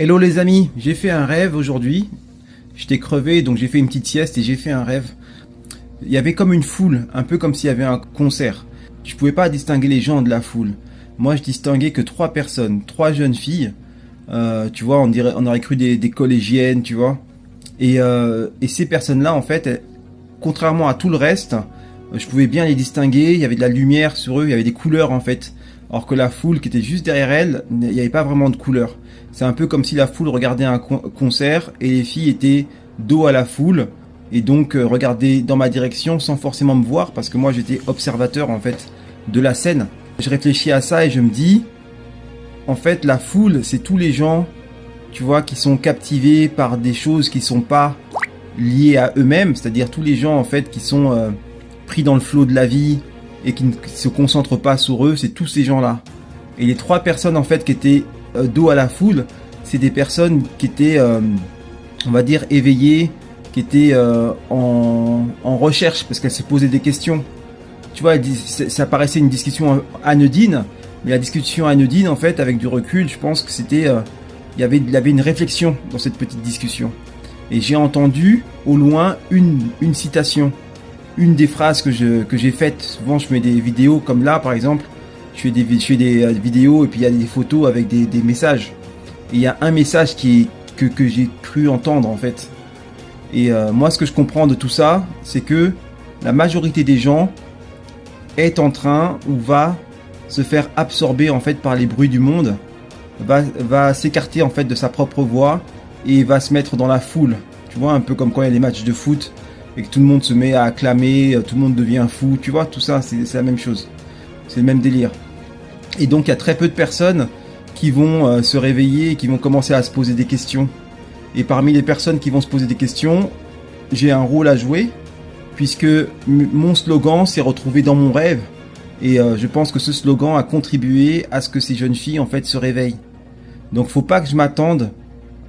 Hello les amis, j'ai fait un rêve aujourd'hui. J'étais crevé, donc j'ai fait une petite sieste et j'ai fait un rêve. Il y avait comme une foule, un peu comme s'il y avait un concert. Je pouvais pas distinguer les gens de la foule. Moi, je distinguais que trois personnes, trois jeunes filles. Tu vois, on aurait cru des collégiennes, tu vois. Et ces personnes-là, en fait, contrairement à tout le reste, je pouvais bien les distinguer. Il y avait de la lumière sur eux, il y avait des couleurs en fait. Alors que la foule qui était juste derrière elle, il n'y avait pas vraiment de couleurs. C'est un peu comme si la foule regardait un concert et les filles étaient dos à la foule et donc regardaient dans ma direction sans forcément me voir parce que moi j'étais observateur en fait de la scène. Je réfléchis à ça et je me dis, en fait la foule c'est tous les gens, tu vois, qui sont captivés par des choses qui sont pas liées à eux-mêmes, c'est-à-dire tous les gens en fait qui sont pris dans le flot de la vie et qui ne se concentrent pas sur eux, c'est tous ces gens-là. Et les trois personnes en fait qui étaient dos à la foule, c'est des personnes qui étaient, on va dire, éveillées, qui étaient en recherche parce qu'elles se posaient des questions. Tu vois, ça paraissait une discussion anodine, mais la discussion anodine, en fait, avec du recul, je pense que c'était, il y avait une réflexion dans cette petite discussion. Et j'ai entendu au loin une citation, une des phrases que j'ai faites. Souvent, je mets des vidéos comme là, par exemple. Je fais des vidéos et puis il y a des photos avec des messages. Et il y a un message que j'ai cru entendre en fait. Et moi ce que je comprends de tout ça, c'est que la majorité des gens est en train ou va se faire absorber en fait par les bruits du monde, va s'écarter en fait de sa propre voix et va se mettre dans la foule. Tu vois, un peu comme quand il y a des matchs de foot et que tout le monde se met à acclamer, tout le monde devient fou. Tu vois, tout ça c'est la même chose. C'est le même délire. Et donc il y a très peu de personnes qui vont se réveiller et qui vont commencer à se poser des questions. Et parmi les personnes qui vont se poser des questions, j'ai un rôle à jouer, puisque mon slogan s'est retrouvé dans mon rêve. Et je pense que ce slogan a contribué à ce que ces jeunes filles en fait se réveillent. Donc faut pas que je m'attende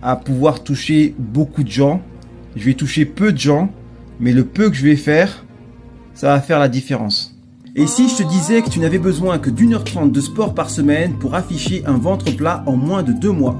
à pouvoir toucher beaucoup de gens. Je vais toucher peu de gens, mais le peu que je vais faire, ça va faire la différence. Et si je te disais que tu n'avais besoin que d'1h30 de sport par semaine pour afficher un ventre plat en moins de 2 mois ?